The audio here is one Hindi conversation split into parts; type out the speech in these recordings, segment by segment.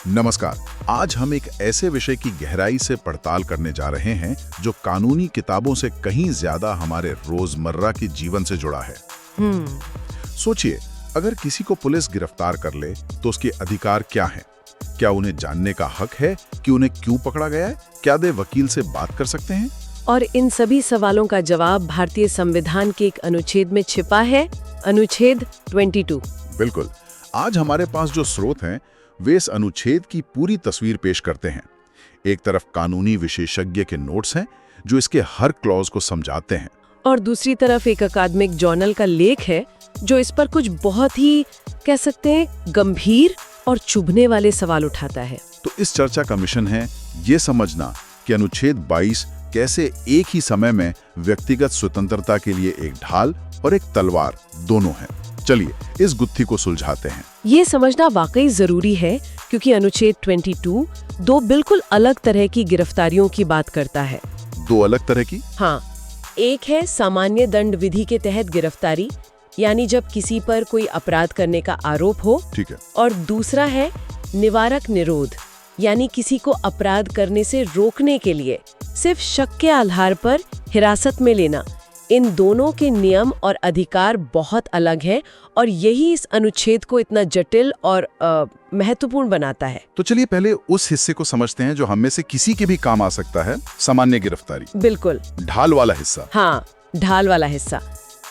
नमस्कार। आज हम एक ऐसे विषय की गहराई से पड़ताल करने जा रहे हैं जो कानूनी किताबों से कहीं ज्यादा हमारे रोजमर्रा के जीवन से जुड़ा है। सोचिए, अगर किसी को पुलिस गिरफ्तार कर ले तो उसके अधिकार क्या हैं? क्या उन्हें जानने का हक है कि उन्हें क्यों पकड़ा गया है? क्या वे वकील से बात कर सकते हैं? और इन सभी सवालों का जवाब भारतीय संविधान के एक अनुच्छेद में छिपा है, अनुच्छेद 22। बिल्कुल। आज हमारे पास जो स्रोत हैं वे इस अनुच्छेद की पूरी तस्वीर पेश करते हैं। एक तरफ कानूनी विशेषज्ञ के नोट्स हैं जो इसके हर क्लॉज को समझाते हैं, और दूसरी तरफ एक अकादमिक जर्नल का लेख है जो इस पर कुछ बहुत ही कह सकते हैं गंभीर और चुभने वाले सवाल उठाता है। तो इस चर्चा का मिशन है ये समझना कि अनुच्छेद 22 कैसे एक ही समय में व्यक्तिगत स्वतंत्रता के लिए एक ढाल और एक तलवार दोनों है। चलिए इस गुत्थी को सुलझाते हैं। ये समझना वाकई जरूरी है क्योंकि अनुच्छेद 22 दो बिल्कुल अलग तरह की गिरफ्तारियों की बात करता है। दो अलग तरह की? हाँ, एक है सामान्य दंड विधि के तहत गिरफ्तारी, यानी जब किसी पर कोई अपराध करने का आरोप हो। ठीक है। और दूसरा है निवारक निरोध, यानी किसी को अपराध करने से रोकने के लिए सिर्फ शक के आधार पर हिरासत में लेना। इन दोनों के नियम और अधिकार बहुत अलग हैं और यही इस अनुच्छेद को इतना जटिल और महत्वपूर्ण बनाता है। तो चलिए पहले उस हिस्से को समझते हैं जो हम में से किसी के भी काम आ सकता है, सामान्य गिरफ्तारी। बिल्कुल, ढाल वाला हिस्सा। हाँ, ढाल वाला हिस्सा।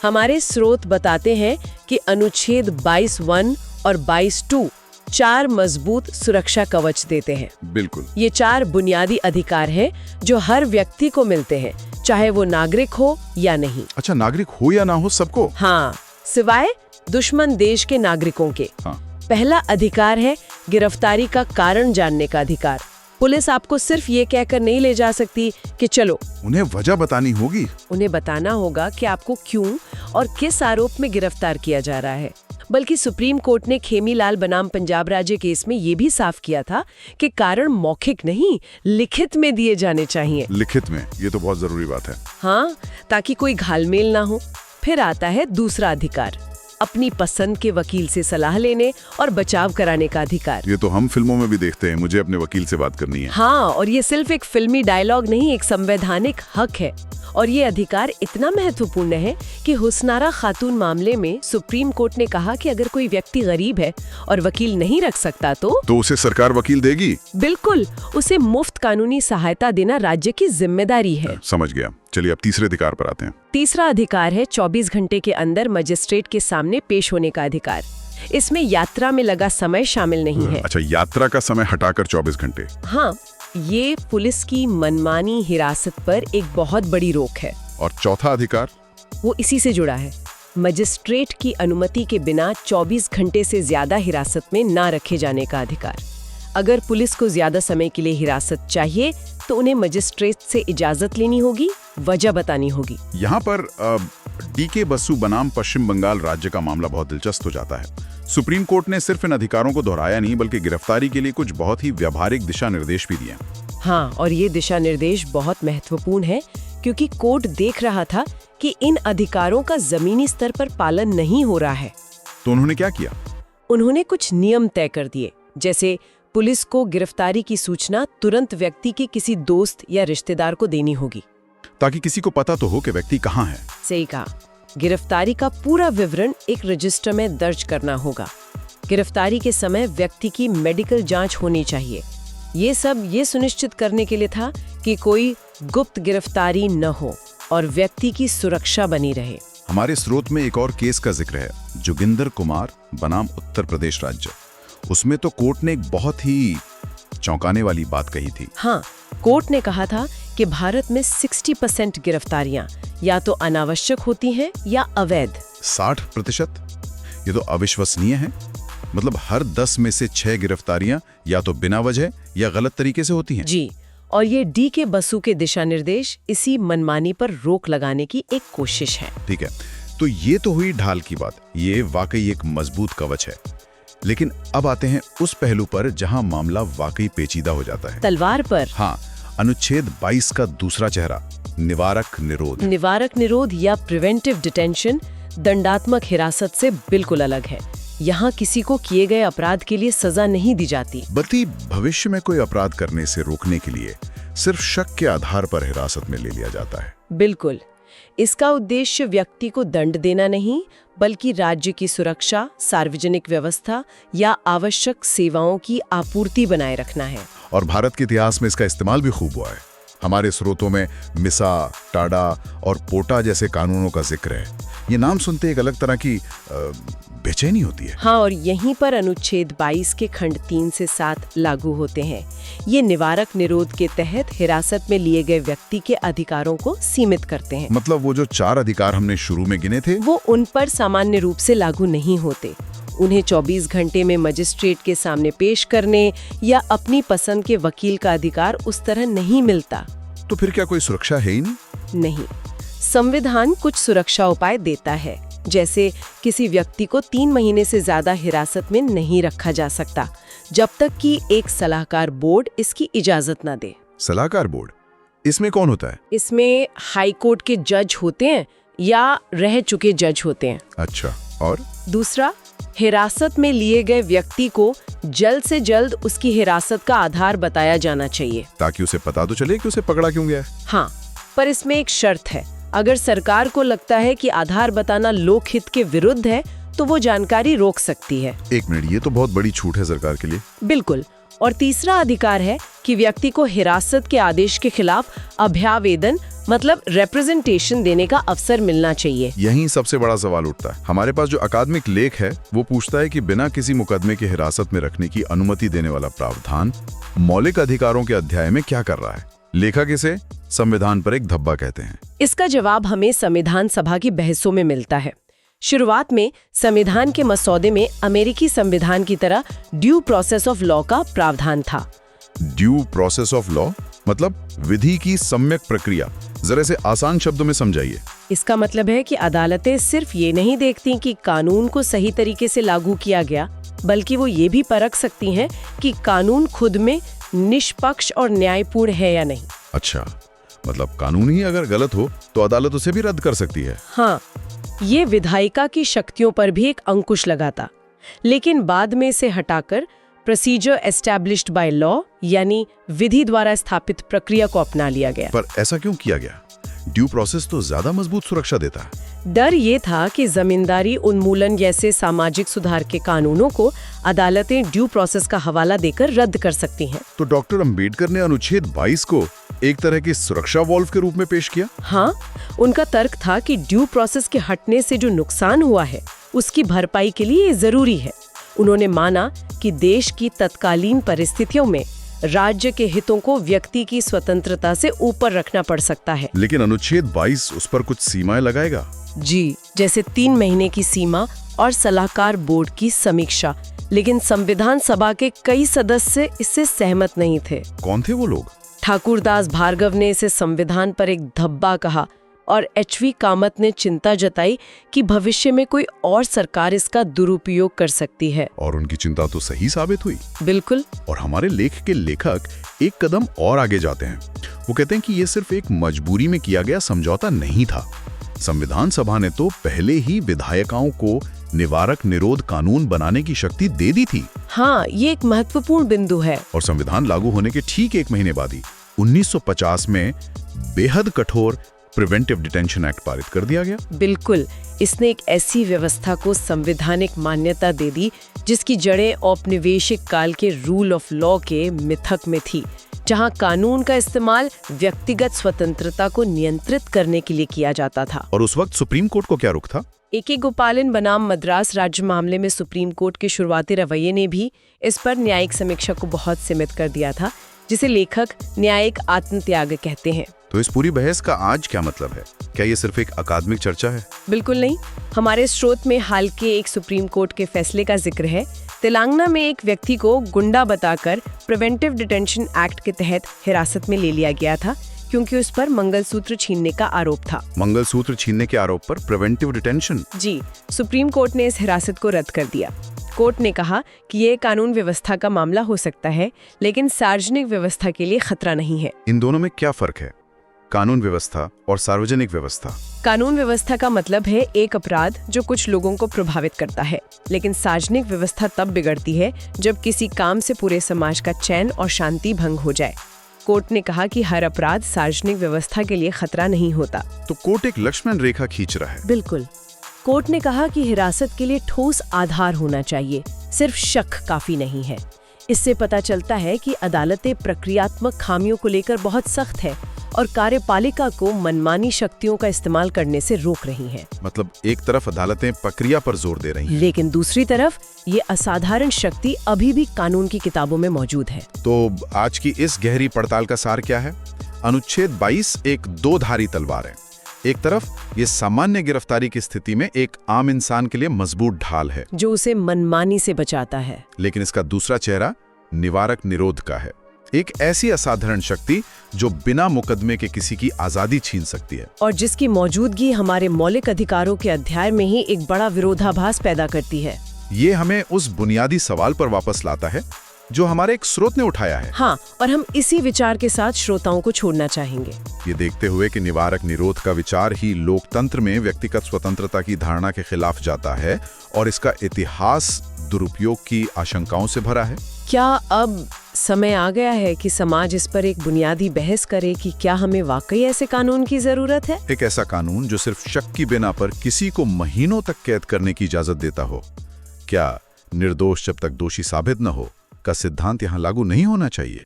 हमारे स्रोत बताते हैं कि अनुच्छेद 22(1) और 22(2) 4 मजबूत सुरक्षा कवच देते हैं। बिल्कुल। ये 4 बुनियादी अधिकार हैं जो हर व्यक्ति को मिलते हैं, चाहे वो नागरिक हो या नहीं। अच्छा, नागरिक हो या ना हो सबको? हाँ, सिवाय दुश्मन देश के नागरिकों के। हाँ। पहला अधिकार है गिरफ्तारी का कारण जानने का अधिकार। पुलिस आपको सिर्फ ये कहकर नहीं ले जा सकती कि चलो। उन्हें वजह बतानी होगी। उन्हें बताना होगा कि आपको क्यों और किस आरोप में गिरफ्तार किया जा रहा है। बल्कि सुप्रीम कोर्ट ने खेमीलाल बनाम पंजाब राज्य केस में ये भी साफ किया था कि कारण मौखिक नहीं, लिखित में दिए जाने चाहिए। लिखित में? ये तो बहुत जरूरी बात है। हाँ, ताकि कोई घालमेल ना हो। फिर आता है दूसरा अधिकार, अपनी पसंद के वकील से सलाह लेने और बचाव कराने का अधिकार। ये तो हम फिल्मों में भी देखते हैं, मुझे अपने वकील से बात करनी है। हाँ, और ये सिर्फ एक फिल्मी डायलॉग नहीं, एक संवैधानिक हक है। और ये अधिकार इतना महत्वपूर्ण है कि हुस्नारा खातून मामले में सुप्रीम कोर्ट ने कहा कि अगर कोई व्यक्ति गरीब है और वकील नहीं रख सकता तो उसे सरकार वकील देगी। बिल्कुल, उसे मुफ्त कानूनी सहायता देना राज्य की जिम्मेदारी है। समझ गया। चलिए अब तीसरे अधिकार पर आते हैं। तीसरा अधिकार है 24 घंटे के अंदर मजिस्ट्रेट के सामने पेश होने का अधिकार। इसमें यात्रा में लगा समय शामिल नहीं है। अच्छा, यात्रा का समय हटाकर 24 घंटे। हाँ, ये पुलिस की मनमानी हिरासत पर एक बहुत बड़ी रोक है। और चौथा अधिकार? वो इसी से जुड़ा है, मजिस्ट्रेट की अनुमति के बिना 24 घंटे से ज्यादा हिरासत में ना रखे जाने का अधिकार। अगर पुलिस को ज्यादा समय के लिए हिरासत चाहिए तो उन्हें मजिस्ट्रेट से इजाजत लेनी होगी, वजह बतानी होगी। यहाँ पर DK बसु बनाम पश्चिम बंगाल राज्य का मामला बहुत दिलचस्प हो जाता है। सुप्रीम कोर्ट ने सिर्फ इन अधिकारों को दोहराया नहीं, बल्कि गिरफ्तारी के लिए कुछ बहुत ही व्यावहारिक दिशा निर्देश भी दिए। हाँ, और ये दिशा निर्देश बहुत महत्वपूर्ण है क्योंकि कोर्ट देख रहा था कि इन अधिकारों का जमीनी स्तर पर पालन नहीं हो रहा है। तो उन्होंने क्या किया? उन्होंने कुछ नियम तय कर दिए, जैसे पुलिस को गिरफ्तारी की सूचना तुरंत व्यक्ति के किसी दोस्त या रिश्तेदार को देनी होगी, ताकि किसी को पता तो हो कि व्यक्ति कहाँ है। सही कहा। गिरफ्तारी का पूरा विवरण एक रजिस्टर में दर्ज करना होगा। गिरफ्तारी के समय व्यक्ति की मेडिकल जांच होनी चाहिए। ये सब ये सुनिश्चित करने के लिए था कि कोई गुप्त गिरफ्तारी न हो और व्यक्ति की सुरक्षा बनी रहे। हमारे स्रोत में एक और केस का जिक्र है, जोगिंदर कुमार बनाम उत्तर प्रदेश राज्य। उसमें तो कोर्ट ने एक बहुत ही चौंकाने वाली बात कही थी। हाँ, कोर्ट ने कहा था कि भारत में 60% गिरफ्तारियां या तो अनावश्यक होती हैं या अवैध। 60%? ये तो अविश्वसनीय है। मतलब हर 10 में से 6 गिरफ्तारियां या तो बिना वजह या गलत तरीके से होती हैं। जी, और ये DK बसु के दिशा निर्देश इसी मनमानी पर रोक लगाने की एक कोशिश है। ठीक है, तो ये तो हुई ढाल की बात। ये वाकई एक मजबूत कवच है। लेकिन अब आते हैं उस पहलू पर जहां मामला वाकई पेचीदा हो जाता है। तलवार पर। हाँ, अनुच्छेद 22 का दूसरा चेहरा, निवारक निरोध। निवारक निरोध या प्रिवेंटिव डिटेंशन दंडात्मक हिरासत से बिल्कुल अलग है। यहाँ किसी को किए गए अपराध के लिए सजा नहीं दी जाती, बल्कि भविष्य में कोई अपराध करने से रोकने के लिए सिर्फ शक के आधार पर हिरासत में ले लिया जाता है। बिल्कुल। इसका उद्देश्य व्यक्ति को दंड देना नहीं, बल्कि राज्य की सुरक्षा, सार्वजनिक व्यवस्था या आवश्यक सेवाओं की आपूर्ति बनाए रखना है। और भारत के इतिहास में इसका इस्तेमाल भी खूब हुआ है। हमारे स्रोतों में मिसा, टाडा और पोटा जैसे कानूनों का जिक्र है। ये नाम सुनते एक अलग तरह की बेचैनी होती है। हाँ, और यहीं पर अनुच्छेद 22 के खंड 3 से 7 लागू होते हैं। ये निवारक निरोध के तहत हिरासत में लिए गए व्यक्ति के अधिकारों को सीमित करते हैं। मतलब वो जो 4 अधिकार हमने शुरू में गिने थे, वो उन पर सामान्य रूप से लागू नहीं होते। उन्हें 24 घंटे में मजिस्ट्रेट के सामने पेश करने या अपनी पसंद के वकील का अधिकार उस तरह नहीं मिलता। तो फिर क्या कोई सुरक्षा है ही नहीं। संविधान कुछ सुरक्षा उपाय देता है, जैसे किसी व्यक्ति को 3 महीने से ज्यादा हिरासत में नहीं रखा जा सकता, जब तक कि एक सलाहकार बोर्ड इसकी इजाजत न दे। सलाहकार बोर्ड, इसमें कौन होता है? इसमें हाई कोर्ट के जज होते हैं या रह चुके जज होते हैं। अच्छा, और दूसरा, हिरासत में लिए गए व्यक्ति को जल्द से जल्द उसकी हिरासत का आधार बताया जाना चाहिए, ताकि उसे पता तो चले कि उसे पकड़ा क्यों गया है। हाँ, पर इसमें एक शर्त है। अगर सरकार को लगता है कि आधार बताना लोकहित के विरुद्ध है, तो वो जानकारी रोक सकती है। 1 मिनट, ये तो बहुत बड़ी छूट है सरकार के लिए। बिल्कुल। और तीसरा अधिकार है कि व्यक्ति को हिरासत के आदेश के खिलाफ अभ्यावेदन मतलब रिप्रेजेंटेशन देने का अवसर मिलना चाहिए। यही सबसे बड़ा सवाल उठता है। हमारे पास जो अकादमिक लेख है वो पूछता है कि बिना किसी मुकदमे की हिरासत में रखने की अनुमति देने वाला प्रावधान मौलिक अधिकारों के अध्याय में क्या कर रहा है। लेखक इसे संविधान पर एक धब्बा कहते हैं। इसका जवाब हमें संविधान सभा की बहसों में मिलता है। शुरुआत में संविधान के मसौदे में अमेरिकी संविधान की तरह ड्यू प्रोसेस ऑफ लॉ का प्रावधान था। ड्यू प्रोसेस ऑफ लॉ मतलब विधि की सम्यक प्रक्रिया। जरा से आसान शब्दों में समझाइए। इसका मतलब है कि अदालतें सिर्फ ये नहीं देखती कि कानून को सही तरीके से लागू किया गया, बल्कि वो ये भी परख सकती हैं कि कानून खुद में निष्पक्ष और न्यायपूर्ण है या नहीं। अच्छा, मतलब कानून ही अगर गलत हो तो अदालत उसे भी रद्द कर सकती है। हाँ, ये विधायिका की शक्तियों पर भी एक अंकुश लगाता, लेकिन बाद में इसे हटाकर प्रोसीजर एस्टैब्लिश्ड बाय लॉ यानी विधि द्वारा स्थापित प्रक्रिया को अपना लिया गया। पर ऐसा क्यों किया गया? ड्यू प्रोसेस तो ज्यादा मजबूत सुरक्षा देता है। डर ये था कि जमींदारी उन्मूलन जैसे सामाजिक सुधार के कानूनों को अदालतें ड्यू प्रोसेस का हवाला देकर रद्द कर सकती हैं। तो डॉक्टर अंबेडकर ने अनुच्छेद 22 को एक तरह की सुरक्षा वॉल्व के रूप में पेश किया। हाँ, उनका तर्क था कि ड्यू प्रोसेस के हटने से जो नुकसान हुआ है उसकी भरपाई के लिए ये जरूरी है। उन्होंने माना कि देश की तत्कालीन परिस्थितियों में राज्य के हितों को व्यक्ति की स्वतंत्रता से ऊपर रखना पड़ सकता है। लेकिन अनुच्छेद 22 उस पर कुछ सीमाएं लगाएगा। जी, जैसे 3 महीने की सीमा और सलाहकार बोर्ड की समीक्षा। लेकिन संविधान सभा के कई सदस्य इससे सहमत नहीं थे। कौन थे वो लोग? ठाकुरदास भार्गव ने इसे संविधान पर एक धब्बा कहा और एचवी कामत ने चिंता जताई कि भविष्य में कोई और सरकार इसका दुरुपयोग कर सकती है। और उनकी चिंता तो सही साबित हुई। बिल्कुल। और हमारे लेख के लेखक एक कदम और आगे जाते हैं। वो कहते हैं कि ये सिर्फ एक मजबूरी में किया गया समझौता नहीं था। संविधान सभा ने तो पहले ही विधायकों को निवारक निरोध कानून बनाने की शक्ति दे दी थी। हाँ, ये एक महत्वपूर्ण बिंदु है। और संविधान लागू होने के ठीक 1 महीने बाद ही 1950 में बेहद कठोर प्रिवेंटिव डिटेंशन एक्ट पारित कर दिया गया। बिल्कुल। इसने एक ऐसी व्यवस्था को संवैधानिक मान्यता दे दी जिसकी जड़ें औपनिवेशिक काल के रूल ऑफ लॉ के मिथक में थी, जहां कानून का इस्तेमाल व्यक्तिगत स्वतंत्रता को नियंत्रित करने के लिए किया जाता था। और उस वक्त सुप्रीम कोर्ट को क्या रुख था? A.K. गोपालन बनाम मद्रास राज्य मामले में सुप्रीम कोर्ट के शुरुआती रवैये ने भी इस पर न्यायिक समीक्षा को बहुत सीमित कर दिया था, जिसे लेखक न्यायिक आत्मत्याग कहते हैं। तो इस पूरी बहस का आज क्या मतलब है? क्या ये सिर्फ एक अकादमिक चर्चा है? बिल्कुल नहीं। हमारे स्रोत में हाल के एक सुप्रीम कोर्ट के फैसले का जिक्र है। तेलंगाना में एक व्यक्ति को गुंडा बताकर प्रिवेंटिव डिटेंशन एक्ट के तहत हिरासत में ले लिया गया था, क्योंकि उस पर मंगलसूत्र छीनने का आरोप था। मंगलसूत्र छीनने के आरोप पर प्रिवेंटिव डिटेंशन? जी, सुप्रीम कोर्ट ने इस हिरासत को रद्द कर दिया। कोर्ट ने कहा कि ये कानून व्यवस्था का मामला हो सकता है, लेकिन सार्वजनिक व्यवस्था के लिए खतरा नहीं है। इन दोनों में क्या फर्क है? कानून व्यवस्था और सार्वजनिक व्यवस्था। कानून व्यवस्था का मतलब है एक अपराध जो कुछ लोगों को प्रभावित करता है, लेकिन सार्वजनिक व्यवस्था तब बिगड़ती है जब किसी काम से पूरे समाज का चैन और शांति भंग हो जाए। कोर्ट ने कहा कि हर अपराध सार्वजनिक व्यवस्था के लिए खतरा नहीं होता। तो कोर्ट एक लक्ष्मण रेखा खींच रहा है। बिल्कुल। कोर्ट ने कहा कि हिरासत के लिए ठोस आधार होना चाहिए, सिर्फ शक काफी नहीं है। इससे पता चलता है कि अदालतें प्रक्रियात्मक खामियों को लेकर बहुत सख्त है और कार्यपालिका को मनमानी शक्तियों का इस्तेमाल करने से रोक रही हैं। मतलब एक तरफ अदालतें प्रक्रिया पर जोर दे रही हैं, लेकिन दूसरी तरफ ये असाधारण शक्ति अभी भी कानून की किताबों में मौजूद है। तो आज की इस गहरी पड़ताल का सार क्या है? अनुच्छेद 22 एक दो-धारी तलवार है। एक तरफ ये सामान्य गिरफ्तारी की स्थिति में एक आम इंसान के लिए मजबूत ढाल है जो उसे मनमानी से बचाता है, लेकिन इसका दूसरा चेहरा निवारक निरोध का है। एक ऐसी असाधारण शक्ति जो बिना मुकदमे के किसी की आजादी छीन सकती है और जिसकी मौजूदगी हमारे मौलिक अधिकारों के अध्याय में ही एक बड़ा विरोधाभास पैदा करती है। ये हमें उस बुनियादी सवाल पर वापस लाता है जो हमारे एक स्रोत ने उठाया है। हाँ, और हम इसी विचार के साथ श्रोताओं को छोड़ना चाहेंगे। ये देखते हुए कि निवारक निरोध का विचार ही लोकतंत्र में व्यक्तिगत स्वतंत्रता की धारणा के खिलाफ जाता है और इसका इतिहास दुरुपयोग की आशंकाओं से भरा है। क्या अब समय आ गया है कि समाज इस पर एक बुनियादी बहस करे कि क्या हमें वाकई ऐसे कानून की जरूरत है? एक ऐसा कानून जो सिर्फ शक की बिना पर किसी को महीनों तक कैद करने की इजाजत देता हो। क्या निर्दोष जब तक दोषी साबित न हो का सिद्धांत यहाँ लागू नहीं होना चाहिए?